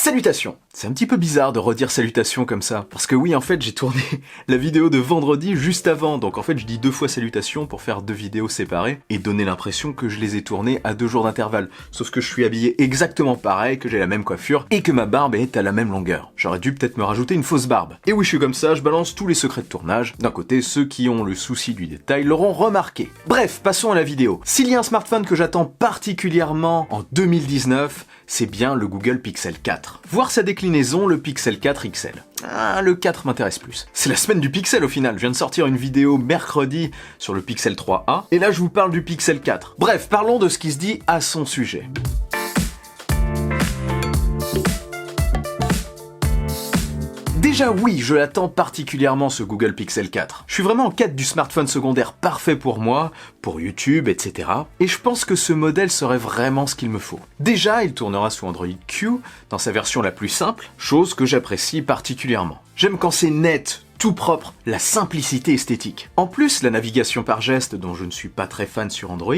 Salutations! C'est un petit peu bizarre de redire salutations comme ça, parce que oui, en fait, j'ai tourné la vidéo de vendredi juste avant, donc en fait, je dis 2 fois salutations pour faire 2 vidéos séparées, et donner l'impression que je les ai tournées à 2 jours d'intervalle. Sauf que je suis habillé exactement pareil, que j'ai la même coiffure, et que ma barbe est à la même longueur. J'aurais dû peut-être me rajouter une fausse barbe. Et oui, je suis comme ça, je balance tous les secrets de tournage. D'un côté, ceux qui ont le souci du détail l'auront remarqué. Bref, passons à la vidéo. S'il y a un smartphone que j'attends particulièrement en 2019, c'est bien le Google Pixel 4. Voir sa déclinaison, le Pixel 4 XL. Ah, le 4 m'intéresse plus. C'est la semaine du Pixel au final, je viens de sortir une vidéo mercredi sur le Pixel 3a, et là je vous parle du Pixel 4. Bref, parlons de ce qui se dit à son sujet. Déjà oui, je l'attends particulièrement ce Google Pixel 4. Je suis vraiment en quête du smartphone secondaire parfait pour moi, pour YouTube, etc. Et je pense que ce modèle serait vraiment ce qu'il me faut. Déjà, il tournera sous Android Q, dans sa version la plus simple, chose que j'apprécie particulièrement. J'aime quand c'est net, tout propre, la simplicité esthétique. En plus, la navigation par geste, dont je ne suis pas très fan sur Android,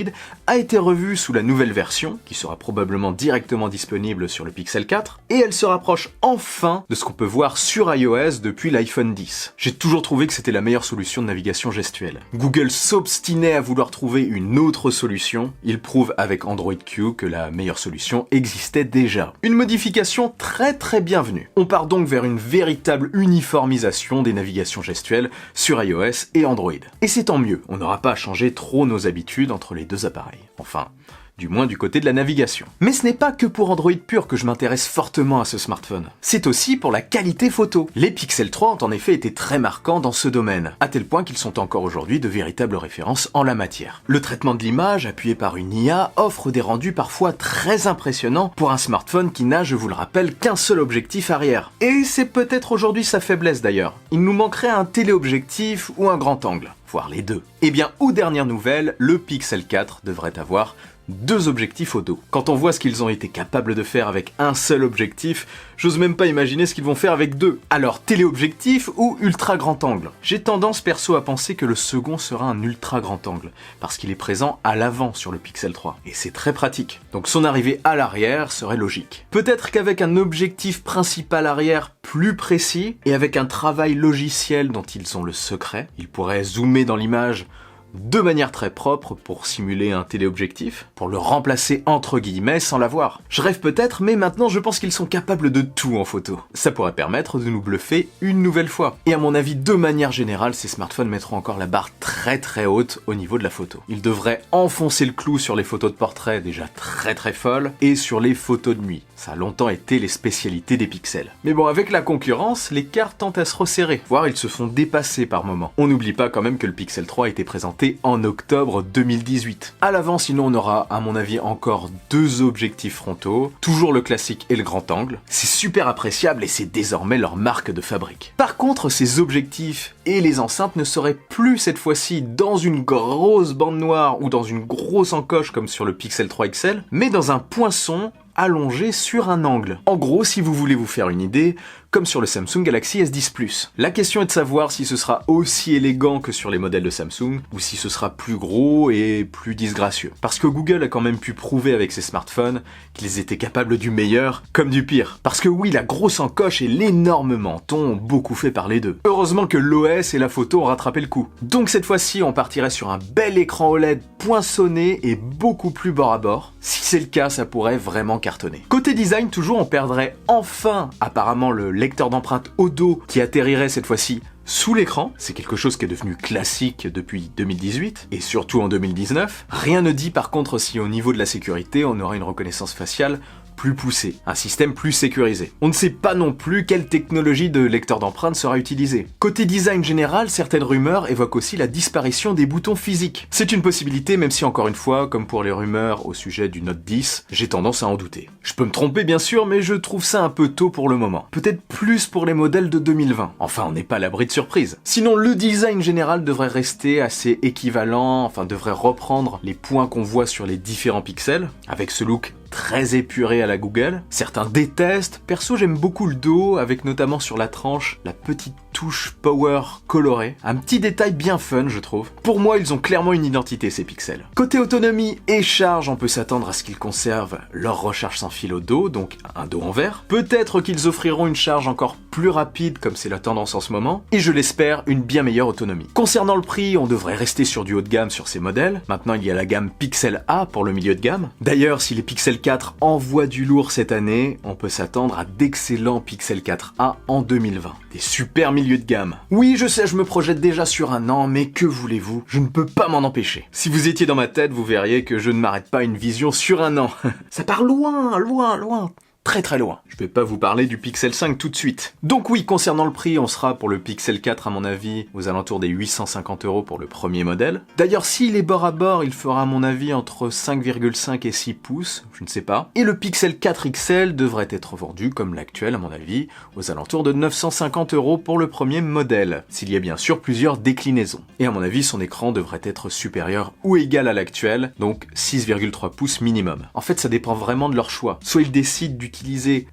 a été revue sous la nouvelle version, qui sera probablement directement disponible sur le Pixel 4, et elle se rapproche enfin de ce qu'on peut voir sur iOS depuis l'iPhone X. J'ai toujours trouvé que c'était la meilleure solution de navigation gestuelle. Google s'obstinait à vouloir trouver une autre solution, il prouve avec Android Q que la meilleure solution existait déjà. Une modification très bienvenue. On part donc vers une véritable uniformisation des navigations gestuelle sur iOS et Android. Et c'est tant mieux, on n'aura pas à changer trop nos habitudes entre les deux appareils. Enfin, du moins du côté de la navigation. Mais ce n'est pas que pour Android pur que je m'intéresse fortement à ce smartphone. C'est aussi pour la qualité photo. Les Pixel 3 ont en effet été très marquants dans ce domaine, à tel point qu'ils sont encore aujourd'hui de véritables références en la matière. Le traitement de l'image, appuyé par une IA, offre des rendus parfois très impressionnants pour un smartphone qui n'a, je vous le rappelle, qu'un seul objectif arrière. Et c'est peut-être aujourd'hui sa faiblesse d'ailleurs. Il nous manquerait un téléobjectif ou un grand angle, voire les deux. Eh bien, aux dernières nouvelles, le Pixel 4 devrait avoir 2 objectifs auto. Quand on voit ce qu'ils ont été capables de faire avec un seul objectif, j'ose même pas imaginer ce qu'ils vont faire avec 2. Alors, téléobjectif ou ultra grand angle? J'ai tendance perso à penser que le second sera un ultra grand angle, parce qu'il est présent à l'avant sur le Pixel 3, et c'est très pratique. Donc son arrivée à l'arrière serait logique. Peut-être qu'avec un objectif principal arrière plus précis, et avec un travail logiciel dont ils ont le secret, ils pourraient zoomer dans l'image de manière très propre pour simuler un téléobjectif, pour le remplacer entre guillemets sans l'avoir. Je rêve peut-être, mais maintenant je pense qu'ils sont capables de tout en photo. Ça pourrait permettre de nous bluffer une nouvelle fois. Et à mon avis, de manière générale, ces smartphones mettront encore la barre très haute au niveau de la photo. Ils devraient enfoncer le clou sur les photos de portrait déjà très folles, et sur les photos de nuit. Ça a longtemps été les spécialités des pixels. Mais bon, avec la concurrence, les cartes tentent à se resserrer, voire ils se font dépasser par moments. On n'oublie pas quand même que le Pixel 3 a été présenté en octobre 2018. À l'avant, sinon on aura, à mon avis, encore 2 objectifs frontaux, toujours le classique et le grand angle. C'est super appréciable et c'est désormais leur marque de fabrique. Par contre, ces objectifs et les enceintes ne seraient plus cette fois-ci dans une grosse bande noire ou dans une grosse encoche comme sur le Pixel 3 XL, mais dans un poinçon allongé sur un angle. En gros, si vous voulez vous faire une idée, comme sur le Samsung Galaxy S10 Plus. La question est de savoir si ce sera aussi élégant que sur les modèles de Samsung, ou si ce sera plus gros et plus disgracieux. Parce que Google a quand même pu prouver avec ses smartphones qu'ils étaient capables du meilleur comme du pire. Parce que oui, la grosse encoche et l'énorme menton ont beaucoup fait parler d'eux. Heureusement que l'OS et la photo ont rattrapé le coup. Donc cette fois-ci, on partirait sur un bel écran OLED poinçonné et beaucoup plus bord à bord. Si c'est le cas, ça pourrait vraiment cartonner. Côté design, toujours, on perdrait enfin apparemment le lecteur d'empreintes au dos qui atterrirait cette fois-ci sous l'écran. C'est quelque chose qui est devenu classique depuis 2018 et surtout en 2019. Rien ne dit par contre si au niveau de la sécurité, on aura une reconnaissance faciale plus poussé, un système plus sécurisé. On ne sait pas non plus quelle technologie de lecteur d'empreintes sera utilisée. Côté design général, certaines rumeurs évoquent aussi la disparition des boutons physiques. C'est une possibilité, même si encore une fois, comme pour les rumeurs au sujet du Note 10, j'ai tendance à en douter. Je peux me tromper bien sûr, mais je trouve ça un peu tôt pour le moment. Peut-être plus pour les modèles de 2020. Enfin, on n'est pas à l'abri de surprises. Sinon, le design général devrait rester assez équivalent, enfin devrait reprendre les points qu'on voit sur les différents pixels, avec ce look très épuré à la Google. Certains détestent. Perso, j'aime beaucoup le dos, avec notamment sur la tranche la petite touche power colorée, un petit détail bien fun je trouve. Pour moi ils ont clairement une identité ces pixels. Côté autonomie et charge, on peut s'attendre à ce qu'ils conservent leur recharge sans fil au dos, donc un dos en verre. Peut-être qu'ils offriront une charge encore plus rapide comme c'est la tendance en ce moment, et je l'espère une bien meilleure autonomie. Concernant le prix, on devrait rester sur du haut de gamme sur ces modèles. Maintenant il y a la gamme Pixel A pour le milieu de gamme. D'ailleurs si les Pixel 4 envoient du lourd cette année, on peut s'attendre à d'excellents Pixel 4a en 2020. Des super milieux de gamme. Oui, je sais, je me projette déjà sur un an, mais que voulez-vous? Je ne peux pas m'en empêcher. Si vous étiez dans ma tête, vous verriez que je ne m'arrête pas une vision sur un an. Ça part loin, loin, loin. Très très loin. Je vais pas vous parler du Pixel 5 tout de suite. Donc oui, concernant le prix, on sera pour le Pixel 4 à mon avis aux alentours des 850 € pour le premier modèle. D'ailleurs, s'il est bord à bord, il fera à mon avis entre 5,5 et 6 pouces, je ne sais pas. Et le Pixel 4 XL devrait être vendu, comme l'actuel à mon avis, aux alentours de 950 € pour le premier modèle, s'il y a bien sûr plusieurs déclinaisons. Et à mon avis, son écran devrait être supérieur ou égal à l'actuel, donc 6,3 pouces minimum. En fait, ça dépend vraiment de leur choix. Soit ils décident d'utiliser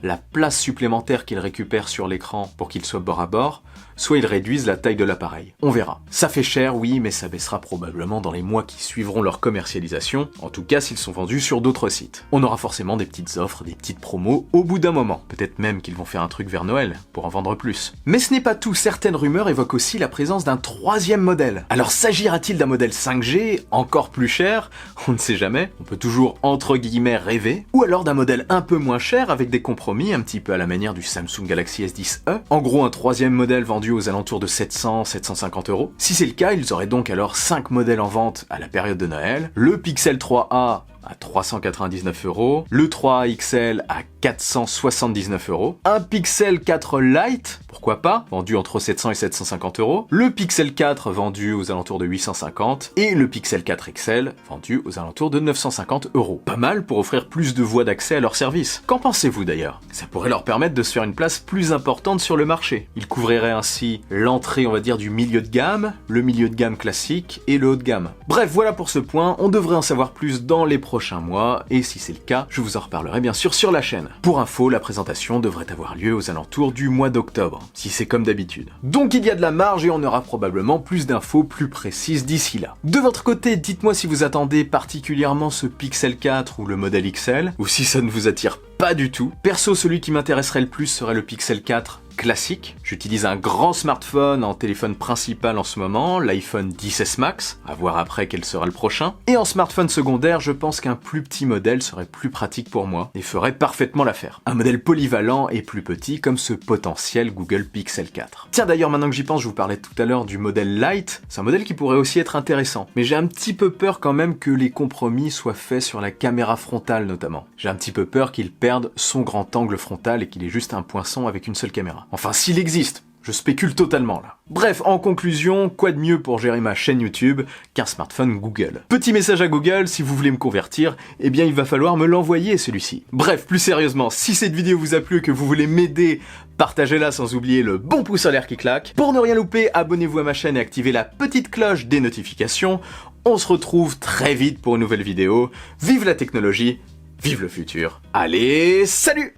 la place supplémentaire qu'ils récupèrent sur l'écran pour qu'il soit bord à bord, soit ils réduisent la taille de l'appareil. On verra. Ça fait cher, oui, mais ça baissera probablement dans les mois qui suivront leur commercialisation, en tout cas s'ils sont vendus sur d'autres sites. On aura forcément des petites offres, des petites promos au bout d'un moment. Peut-être même qu'ils vont faire un truc vers Noël, pour en vendre plus. Mais ce n'est pas tout, certaines rumeurs évoquent aussi la présence d'un troisième modèle. Alors s'agira-t-il d'un modèle 5G, encore plus cher? On ne sait jamais, on peut toujours entre guillemets rêver. Ou alors d'un modèle un peu moins cher avec des compromis, un petit peu à la manière du Samsung Galaxy S10e. En gros un troisième modèle vendu aux alentours de 700-750 €. Si c'est le cas, ils auraient donc alors 5 modèles en vente à la période de Noël. Le Pixel 3a à 399 €, le 3A XL à 479 €, un Pixel 4 Lite, pourquoi pas, vendu entre 700 et 750 €, le Pixel 4 vendu aux alentours de 850 et le Pixel 4 XL vendu aux alentours de 950 €. Pas mal pour offrir plus de voies d'accès à leur service. Qu'en pensez-vous d'ailleurs? Ça pourrait leur permettre de se faire une place plus importante sur le marché. Ils couvriraient ainsi l'entrée, on va dire, du milieu de gamme, le milieu de gamme classique et le haut de gamme. Bref, voilà pour ce point, on devrait en savoir plus dans les prochains mois, et si c'est le cas, je vous en reparlerai bien sûr sur la chaîne. Pour info, la présentation devrait avoir lieu aux alentours du mois d'octobre, si c'est comme d'habitude. Donc il y a de la marge et on aura probablement plus d'infos plus précises d'ici là. De votre côté, dites-moi si vous attendez particulièrement ce Pixel 4 ou le modèle XL, ou si ça ne vous attire pas du tout. Perso, celui qui m'intéresserait le plus serait le Pixel 4 classique. J'utilise un grand smartphone en téléphone principal en ce moment, l'iPhone XS Max, à voir après quel sera le prochain. Et en smartphone secondaire, je pense qu'un plus petit modèle serait plus pratique pour moi et ferait parfaitement l'affaire. Un modèle polyvalent et plus petit comme ce potentiel Google Pixel 4. Tiens d'ailleurs, maintenant que j'y pense, je vous parlais tout à l'heure du modèle Lite, c'est un modèle qui pourrait aussi être intéressant. Mais j'ai un petit peu peur quand même que les compromis soient faits sur la caméra frontale notamment. J'ai un petit peu peur qu'il perde son grand angle frontal et qu'il ait juste un poinçon avec une seule caméra. Enfin, s'il existe, je spécule totalement là. Bref, en conclusion, quoi de mieux pour gérer ma chaîne YouTube qu'un smartphone Google? Petit message à Google, si vous voulez me convertir, eh bien il va falloir me l'envoyer celui-ci. Bref, plus sérieusement, si cette vidéo vous a plu et que vous voulez m'aider, partagez-la sans oublier le bon pouce en l'air qui claque. Pour ne rien louper, abonnez-vous à ma chaîne et activez la petite cloche des notifications. On se retrouve très vite pour une nouvelle vidéo. Vive la technologie, vive le futur. Allez, salut!